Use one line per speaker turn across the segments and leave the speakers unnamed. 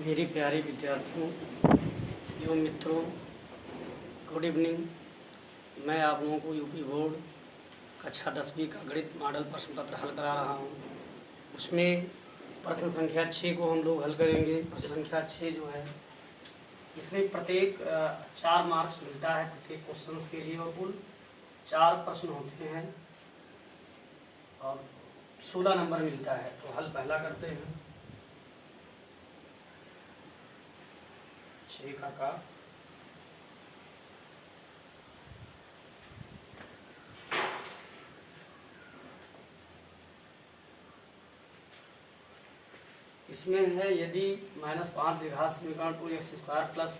मेरी प्यारे विद्यार्थियों एवं मित्रों, गुड इवनिंग। मैं आप लोगों को यूपी बोर्ड कक्षा 10वीं का गणित मॉडल प्रश्न पत्र हल करा रहा हूँ। उसमें प्रश्न संख्या 6 को हम लोग हल करेंगे। प्रश्न संख्या 6 जो है, इसमें प्रत्येक 4 मार्क्स मिलता है प्रत्येक क्वेश्चन के लिए, और कुल 4 प्रश्न होते हैं और 16 नंबर मिलता है। तो हल पहला करते हैं। 6 का इसमें है, यदि -5 द्विघात समीकरण 2x² प्लस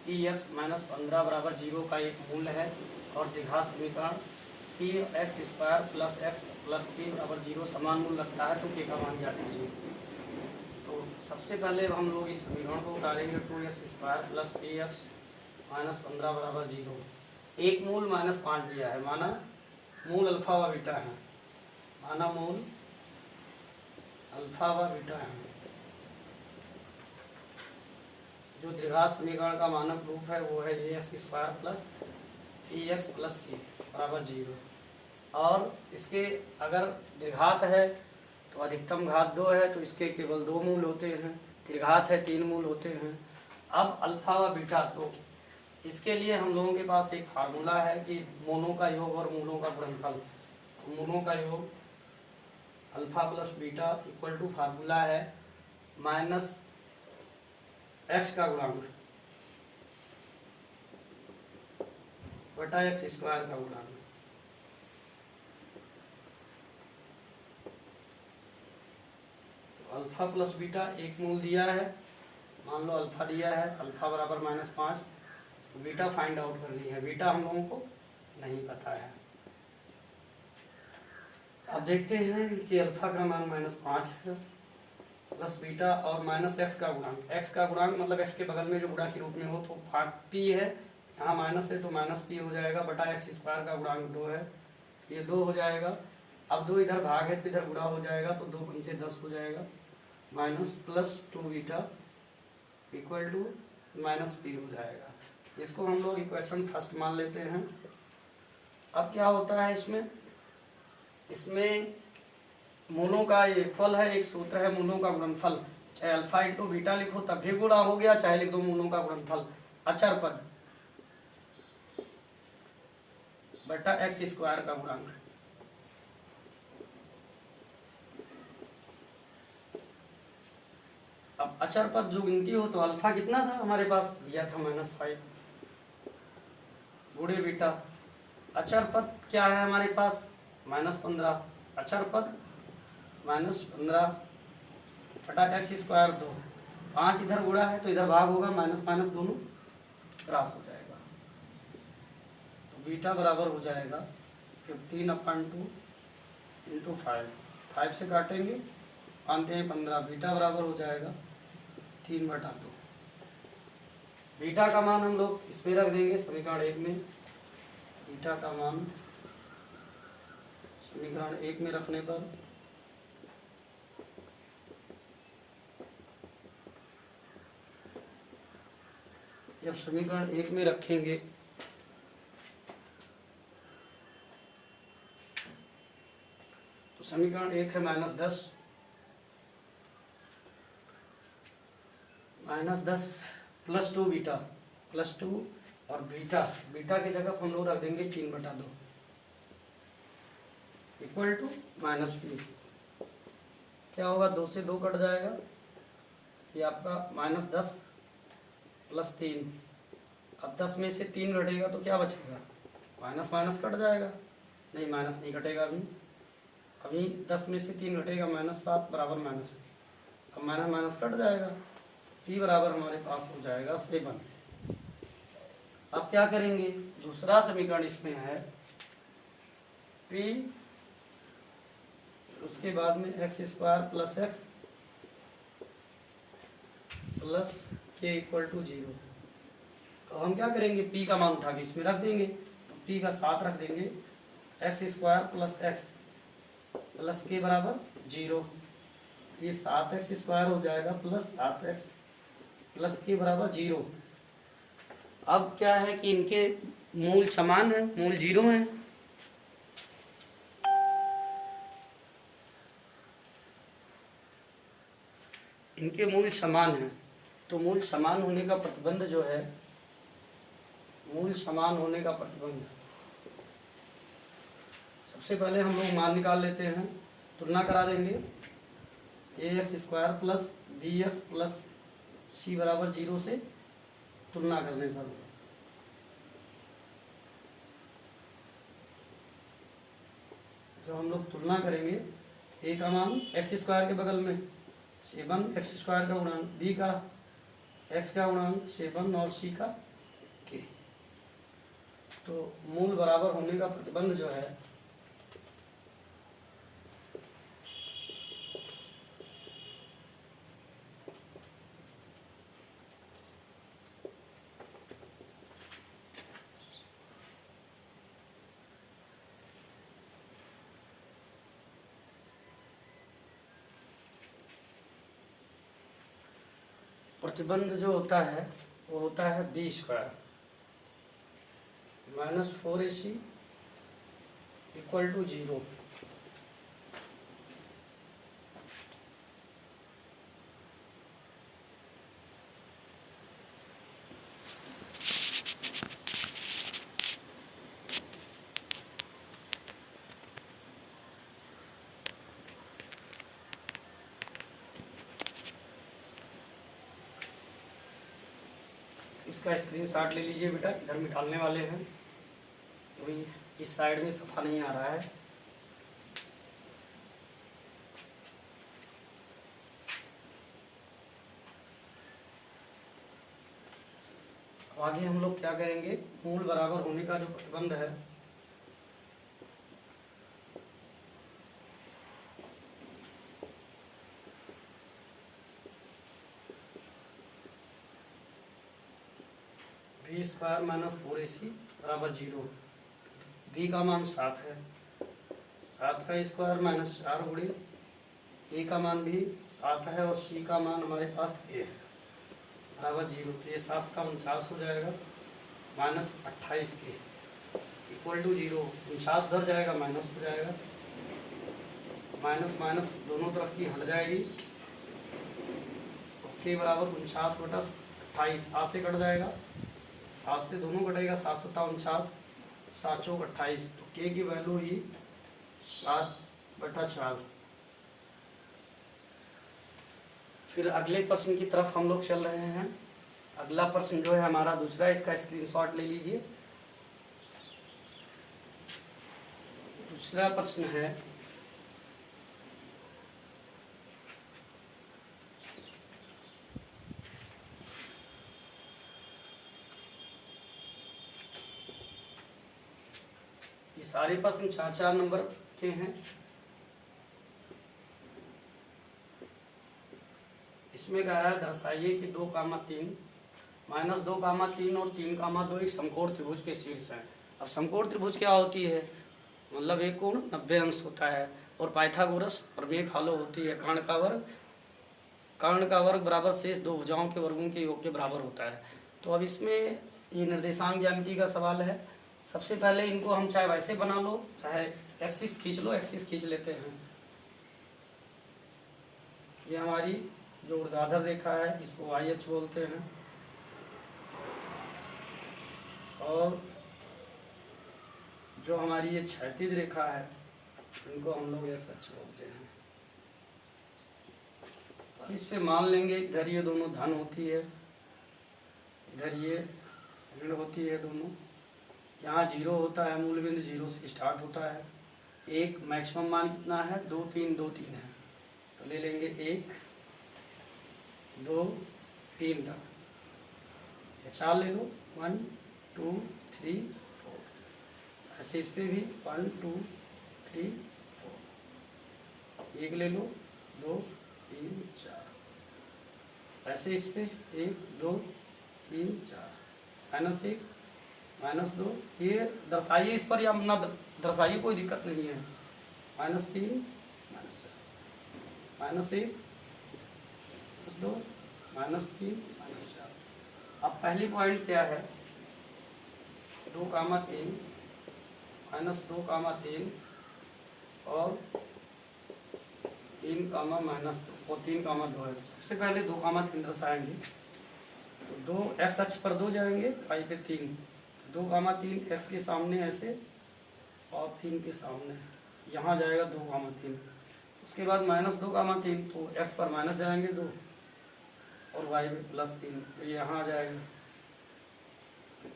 px -15 बराबर 0 का एक मूल है और द्विघात समीकरण px² plus x plus p बराबर 0 समान मूल लगता है, तो k का मान ज्ञात कीजिए। तो सबसे पहले हम लोग इस समीकरण को उतारेंगे। 2x² प्लस px -15 बराबर 0। एक मूल -5 दिया है, माना मूल अल्फा व बीटा है, माना मूल अल्फा व बीटा है। जो द्विघात समीकरण का मानक रूप है वो है ax² plus px plus c बराबर 0। और इसके अगर द्विघात है तो अधिकतम घात 2 है, तो इसके केवल 2 मूल होते हैं। त्रिघात है 3 मूल होते हैं। अब अल्फा व बीटा, तो इसके लिए हम लोगों के पास एक फार्मूला है कि मोनों का योग और मूलों का गुणनफल। तो मोनों का योग alpha plus beta equal to formula है माइनस x का गुणांक बटा x² का गुणांक। तो अल्फा प्लस बीटा एक मूल दिया है, मान लो अल्फा दिया है, अल्फा बराबर -5। तो बीटा फाइंड आउट करनी है। बीटा हम लोगों को नहीं पता है। अब देखते हैं कि अल्फा का मान -5 है प्लस बीटा और -x का गुणांक। x का गुणांक मतलब x के बगल में जो गुणा के रूप में हो, तो p है, यहाँ माइनस है तो -p हो जाएगा, बटा x² का गुणांक 2 है, ये 2 हो जाएगा। अब 2 इधर भाग है तो इधर गुणा हो जाएगा, तो 2 पंचे 10 हो जाएगा, minus plus 2 beta equal to -p हो जाएगा। इसको हम लोग इक्वेशन फर्स्ट मान लेते हैं। अब क्या होता है इसमें मूलों का ये फल है, एक सूत्र है मूलों का गुणनफल। चाहे अल्फा इंटू बीटा लिखो तब भी गुणा हो गया, चाहे लिख दो मूलों का गुणनफल अचर पद बटा x² का गुणांक। अब अचर पद जो गिनती हो, तो अल्फा कितना था हमारे पास, दिया था -5 गुणे बीटा। अचर पद क्या है हमारे पास, -15। अचर पद -15 बटा x² 2। 5 इधर गुणा है तो इधर भाग होगा, माइनस माइनस दोनों क्रॉस हो जाएगा, तो बीटा बराबर हो जाएगा 15/2 इंटू 5 से काटेंगे, 5×15, बीटा बराबर हो जाएगा 3/2। बीटा का मान हम लोग इसमें रख देंगे समीकरण 1 में। बीटा का मान समीकरण 1 में रखने पर जब समीकरण 1 में रखेंगे तो समीकरण 1 है -10 प्लस 2 बीटा प्लस 2 और बीटा की जगह हम लोग रख देंगे 3/2 इक्वल टू -p। क्या होगा, 2 से 2 कट जाएगा, ये आपका -10 प्लस 3। अब 10 में से 3 घटेगा तो क्या बचेगा, माइनस माइनस कट जाएगा, नहीं माइनस नहीं घटेगा। अभी 10 में से 3 घटेगा, -7 बराबर -, अब माइनस माइनस कट जाएगा, p बराबर हमारे पास हो जाएगा 7। अब क्या करेंगे, दूसरा समीकरण इसमें है p, उसके बाद में x² plus x plus k equal to 0। तो हम क्या करेंगे, p का मान उठा के इसमें रख देंगे, तो p का 7 रख देंगे, x² plus x plus k बराबर 0। ये 7x² हो जाएगा प्लस 7x प्लस के बराबर 0। अब क्या है कि इनके मूल समान है, मूल 0 है। इनके मूल समान है, तो मूल समान होने का प्रतिबंध जो है, मूल समान होने का प्रतिबंध, सबसे पहले हम लोग मान निकाल लेते हैं, तुलना करा देंगे। ax² plus bx plus c बराबर 0 से तुलना करने पर जब हम लोग तुलना करेंगे, a का मान x² के बगल में 7 x² का गुणांक, b का x का गुणांक 7 और c का k, तो मूल बराबर होने का प्रतिबंध जो है प्रतिबंध जो होता है वो होता है b² minus 4ac equal to 0। इसका स्क्रीनशॉट ले लीजिए बेटा, इधर निकालने वाले हैं, तो इस साइड में सफ़ा नहीं आ रहा है। अब आगे हम लोग क्या करेंगे, मूल बराबर होने का जो प्रतिबंध है b² माइनस 4ac बराबर 0। b का मान 7 है, 7 का स्क्वायर माइनस 4 गुणे a का मान भी 7 है और c का मान हमारे पास a है बराबर 0। तो ये 7 का 49 हो जाएगा माइनस 28 के इक्वल टू 0। 49 उधर जाएगा, माइनस हो जाएगा, माइनस माइनस दोनों तरफ की हट जाएगी, के बराबर 49/28, 7 से कट जाएगा, 7 से दोनों कटेगा, 7 7 49, 7 चौक 28, तो के की वैल्यू ही 7/4। फिर अगले प्रश्न की तरफ हम लोग चल रहे हैं। अगला प्रश्न जो है हमारा दूसरा, इसका स्क्रीनशॉट ले लीजिए। दूसरा प्रश्न है ये सारे प्रश्न 4-4 नंबर के हैं। इसमें कह रहा है दर्शाइए कि 2,3 -2,3 और 3,2 एक समकोण त्रिभुज के शीर्ष हैं। अब समकोण त्रिभुज क्या होती है, मतलब एक कोण 90 अंश होता है और पाइथागोरस प्रमेय फॉलो होती है। कर्ण का वर्ग बराबर शेष दो भुजाओं के वर्गों के योग के बराबर होता है। तो अब इसमें ये निर्देशांक ज्यामिति का सवाल है। सबसे पहले इनको हम चाहे वैसे बना लो, चाहे एक्सिस खींच लो, एक्सिस खींच लेते हैं। ये हमारी जो ऊर्ध्वाधर रेखा है इसको YH बोलते हैं और जो हमारी ये क्षैतिज रेखा है इनको हम लोग X अक्ष बोलते हैं। अब इस पे मान लेंगे इधर ये दोनों धन होती है, इधर ये ऋण होती है दोनों। यहाँ 0 होता है, मूल बिंदु 0 से स्टार्ट होता है। एक मैक्सिमम मान कितना है, 2 3 2 3 है, तो ले लेंगे 1 2 3 तक, 4 ले लो, 1 2 3 4। ऐसे इस पे भी 1 2 3 4, 1 ले लो, 2 3 4। ऐसे इस पे 1 2 3 4, -1 -2। ये दर्शाइए इस पर या ना दर्शाइए, कोई दिक्कत नहीं है। -3 -1 -2 -3 -4। अब पहली पॉइंट क्या है, 2,3 -2,3 और 3, -2 और 3,2 है। सबसे पहले 2,3 दर्शाएंगे, तो 2 एक्स अक्ष पर 2 जाएंगे, y पे 3, 2,3 एक्स के सामने ऐसे और 3 के सामने यहाँ जाएगा 2,3। उसके बाद -2,3, तो x पर माइनस जाएंगे 2 और y पे +3, तो ये यहाँ आ जाएगा।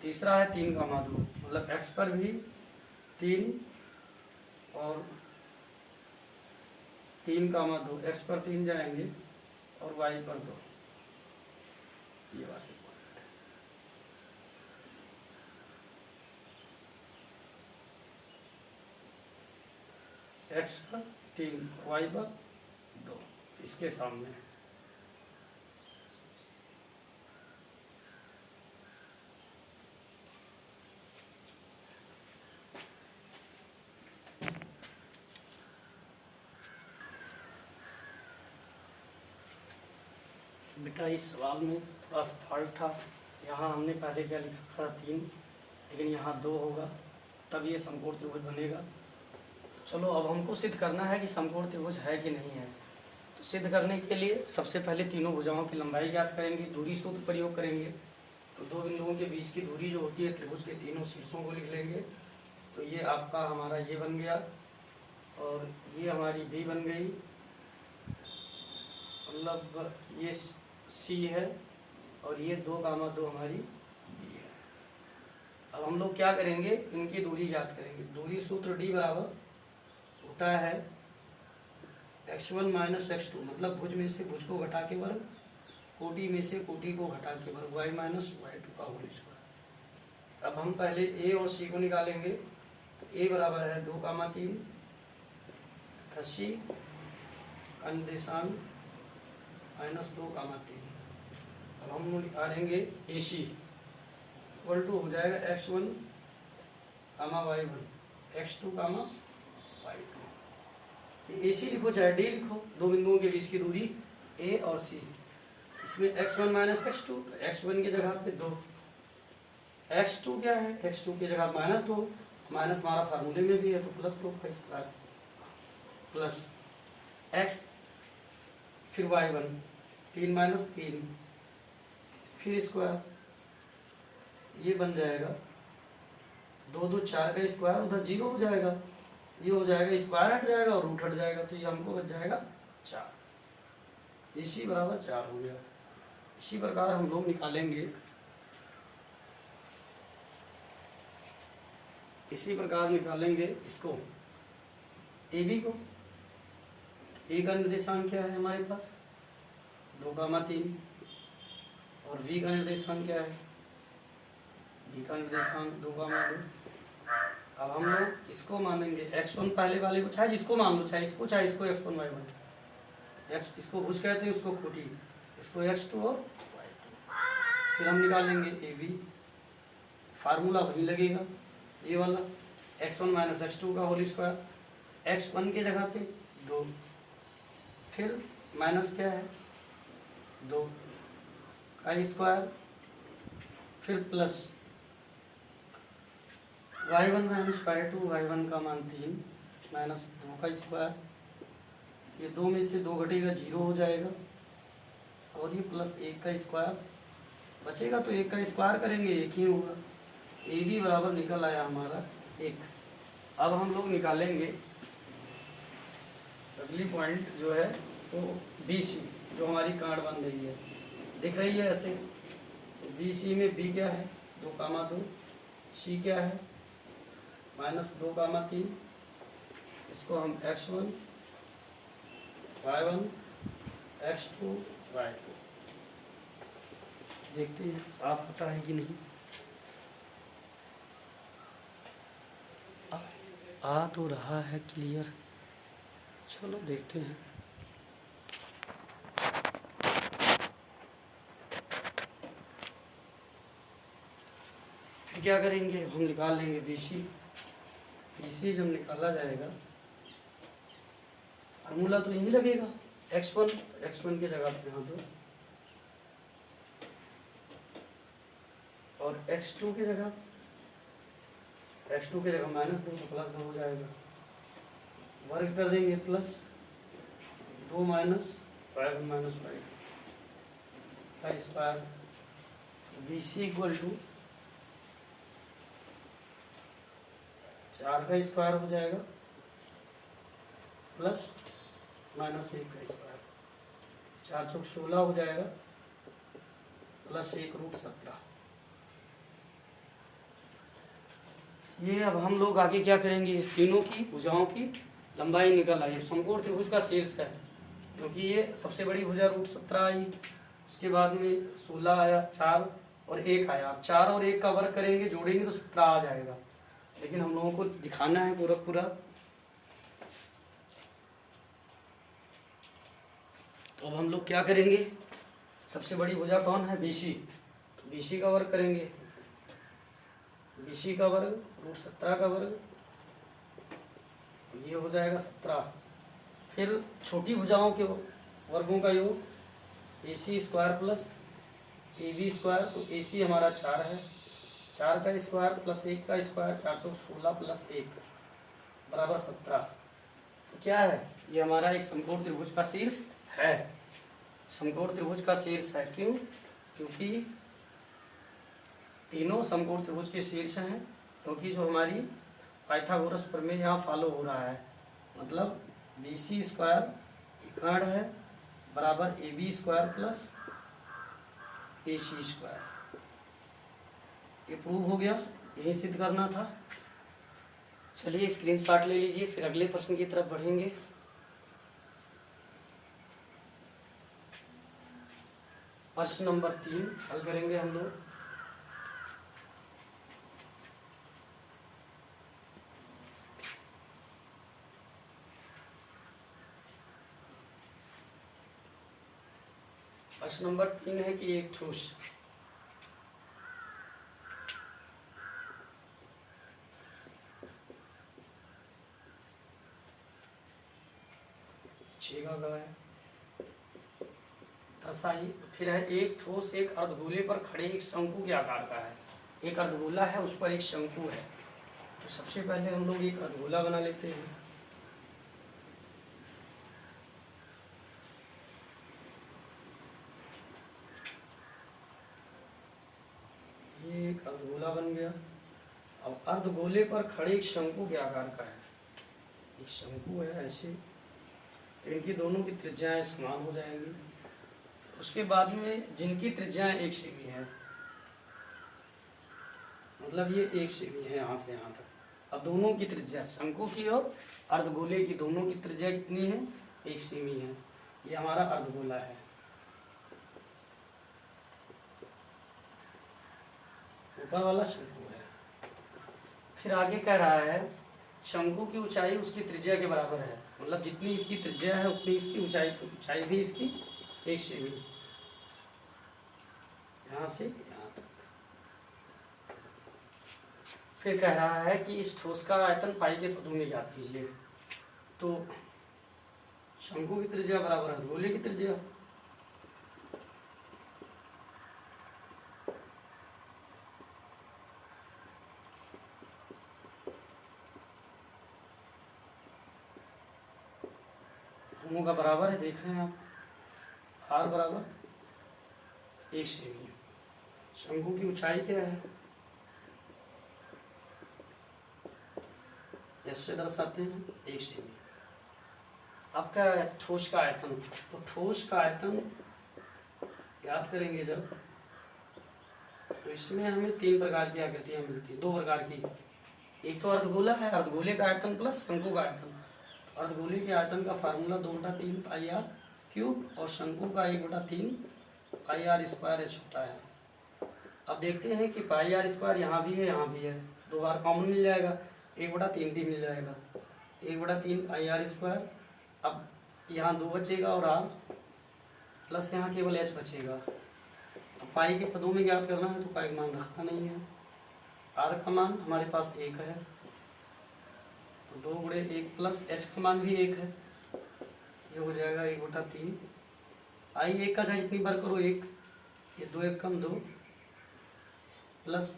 तीसरा है 3,2, मतलब x पर भी 3 और 3,2, x पर 3 जाएंगे और y पर 2, ये वाली पॉइंट। x पर 3, y पर 2, इसके सामने। बेटा इस सवाल में थोड़ा सा फॉल्ट था, यहाँ हमने पहले क्या लिखा था 3, लेकिन यहाँ 2 होगा, तब ये समकोण त्रिभुज बनेगा। चलो अब हमको सिद्ध करना है कि समकोण त्रिभुज है कि नहीं है। तो सिद्ध करने के लिए सबसे पहले तीनों भुजाओं की लंबाई ज्ञात करेंगे, दूरी सूत्र प्रयोग करेंगे। तो दो बिंदुओं के बीच की दूरी जो होती है त्रिभुज के तीनों शीर्षों को लिख लेंगे। तो ये आपका हमारा ये बन गया और ये हमारी बी बन गई, मतलब ये सी है और ये 2,2 हमारी बी है। अब हम लोग क्या करेंगे, इनकी दूरी ज्ञात करेंगे। दूरी सूत्र डी बराबर होता है x1 - x2, मतलब भुज में से भुज को घटा के वर्ग, कोटि में से कोटि को घटा के वर्ग, y - y2 का होल स्क्वायर। अब हम पहले a और c को निकालेंगे। तो a बराबर है 2,3 तथा c का निर्देशांक -2,3। अब हम निकालेंगे AC इक्वल टू हो जाएगा x1, y1, x2, y2। AC लिखो चाहे D लिखो, दो बिंदुओं के बीच की दूरी A और C। इसमें x1 - x2, तो x1 की जगह पे 2, x2 क्या है, x2 की जगह -2, माइनस हमारा फार्मूले में भी है तो +2 का स्क्वायर प्लस x, फिर y1 3 - 3, फिर स्क्वायर, ये बन जाएगा 2 2 4 का स्क्वायर, उधर 0 हो जाएगा, ये हो जाएगा स्क्वायर हट जाएगा और रूट हट जाएगा, तो ये हमको बच जाएगा 4। इसी बराबर 4 हो गया। इसी प्रकार हम लोग निकालेंगे, इसी प्रकार निकालेंगे इसको AB को। A का निर्देशांक क्या है हमारे पास 2,3 और V का निर्देशांक क्या है, V का निर्देशांक 2,2। अब हम लोग इसको मानेंगे x1, पहले वाले को चाहे जिसको मान लो, चाहे इसको x1 y1, इसको भुज कहते हैं, उसको कोटि, इसको x2 और y2। फिर हम निकालेंगे AB, फार्मूला वही लगेगा ये वाला, x1 - x2 का होल स्क्वायर, x1 की जगह पे 2, फिर माइनस क्या है 2 का स्क्वायर, फिर प्लस y1 - y2, y1 का मान 3 -2 का स्क्वायर, ये 2 में से 2 घटेगा 0 हो जाएगा, और ये +1 का स्क्वायर बचेगा, तो 1 का स्क्वायर करेंगे 1 ही होगा। AB बराबर निकल आया हमारा 1। अब हम लोग निकालेंगे अगली पॉइंट जो है वो BC, जो हमारी कार्ड बन रही है, दिख रही है ऐसे। तो BC में B क्या है 2,2, C क्या है -2,3, इसको हम x1 y1 x2 y2 देखते हैं साफ पता है कि नहीं। आ तो रहा है क्लियर, चलो देखते हैं। फिर क्या करेंगे, हम निकाल लेंगे BC जब निकाला जाएगा, फार्मूला तो यही लगेगा, x1 की जगह पे यहाँ तो और x2 की जगह -2 तो +2 हो जाएगा। वर्ग कर देंगे प्लस 2 माइनस 5 माइनस 5 का स्क्वायर BC इक्वल टू 4 का स्क्वायर हो जाएगा प्लस -1 का स्क्वायर, 4 चौक 16 हो जाएगा प्लस 1√17। ये अब हम लोग आगे क्या करेंगे, तीनों की भुजाओं की लंबाई निकल आई। समकोण त्रिभुज का शीर्ष है, क्योंकि ये सबसे बड़ी भुजा √17 आई, उसके बाद में 16 आया, 4 और 1 आया। अब 4 और 1 का वर्ग करेंगे, जोड़ेंगे तो 17 आ जाएगा। लेकिन हम लोगों को दिखाना है पूरा। तो अब हम लोग क्या करेंगे, सबसे बड़ी भुजा कौन है, BC। तो BC का वर्ग करेंगे, BC का वर्ग √17 का वर्ग, ये हो जाएगा 17। फिर छोटी भुजाओं के वर्गों का योग AC square plus AB square. तो AC हमारा 4 है, 4 का स्क्वायर प्लस 1 का स्क्वायर, 4 चौक 16 प्लस 1 बराबर 17। तो क्या है, ये हमारा एक समकोण त्रिभुज का शीर्ष है। समकोण त्रिभुज का शीर्ष है, क्यों, क्योंकि तीनों समकोण त्रिभुज के शीर्ष हैं, क्योंकि जो हमारी पाइथागोरस प्रमेय यहाँ फॉलो हो रहा है। मतलब BC स्क्वायर कर्ण है बराबर AB square plus AC square. ये प्रूव हो गया, यही सिद्ध करना था। चलिए स्क्रीनशॉट ले लीजिए, फिर अगले प्रश्न की तरफ बढ़ेंगे। प्रश्न नंबर 3 हल करेंगे हम लोग। प्रश्न नंबर 3 है कि एक ठोस है दर्शाइए। फिर है एक ठोस एक अर्धगोले पर खड़े एक शंकु के आकार का है। एक अर्धगोला है, उस पर एक शंकु है। तो सबसे पहले हम लोग एक अर्धगोला बना लेते हैं। ये एक अर्धगोला बन गया। अब अर्धगोले पर खड़े एक शंकु के आकार का है। एक शंकु है ऐसे, इनकी दोनों की त्रिज्याएं समान हो जाएंगी। उसके बाद में जिनकी त्रिज्याएं 1 सेमी है, मतलब ये 1 सेमी है यहाँ से यहाँ तक। अब दोनों की त्रिज्या, शंकु की और अर्धगोले की, दोनों की त्रिज्या कितनी है, 1 सेमी है। ये हमारा अर्धगोला है। ऊपर वाला शंकु है। फिर आगे कह रहा है शंकु की ऊंचाई उसकी त्रिज्या के बराबर है। मतलब जितनी इसकी त्रिज्या है उतनी इसकी ऊंचाई भी इसकी 1 सेमी, यहाँ से यहाँ तक। फिर कह रहा है कि इस ठोस का आयतन पाई के पदों में ज्ञात कीजिए। तो शंकु की त्रिज्या बराबर अर्धगोले की त्रिज्या। दोनों का बराबर है, देख रहे हैं आप, R बराबर 1 सेमी। शंकु की ऊंचाई क्या है, इससे दर्शाते हैं 1 सेमी। आपका ठोस का आयतन, तो ठोस का आयतन याद करेंगे जब, तो इसमें हमें 3 प्रकार की आकृतियां मिलती हैं, 2 प्रकार की। एक तो अर्धगोला है, अर्धगोले का आयतन प्लस शंकु का आयतन। अर्धगोले के आयतन का फार्मूला 2/3 पाई आर क्यूब और शंकु का 1/3 पाई आर स्क्वायर है, छोटा है। अब देखते हैं कि पाई आर स्क्वायर यहाँ भी है, यहाँ भी है, 2 बार कॉमन मिल जाएगा, 1/3 भी मिल जाएगा, 1/3 पाई आर स्क्वायर। अब यहाँ 2 बचेगा और आर प्लस यहाँ केवल एच बचेगा। अब पाई के पदों में ज्ञात करना है, तो पाई का मान रखा नहीं है। आर का मान हमारे पास 1 है, 2 गुणे 1 प्लस एच का मान भी 1 है, ये हो जाएगा 1/3। आई 1 का चाहे जितनी बार करो 1, ये 2 1 कम 2, प्लस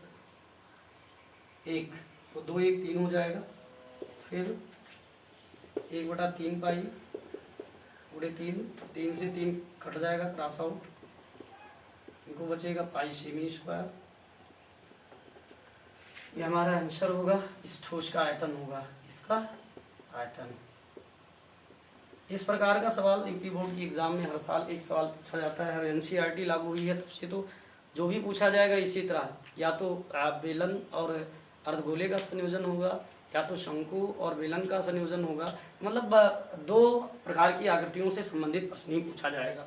1, तो 2 1 3 हो जाएगा। फिर 1/3 पाई गुणे 3, 3 से 3 कट जाएगा, क्रॉस आउट, इनको बचेगा पाई सेमी स्क्वायर। ये हमारा आंसर होगा, इस ठोस का आयतन होगा, इसका आयतन। इस प्रकार का सवाल यूपी बोर्ड की एग्जाम में हर साल एक सवाल पूछा जाता है। और एनसीईआरटी लागू हुई है तब से तो जो भी पूछा जाएगा इसी तरह, या तो बेलन और अर्धगोले का संयोजन होगा, या तो शंकु और बेलन का संयोजन होगा, मतलब 2 प्रकार की आकृतियों से संबंधित प्रश्न ही पूछा जाएगा।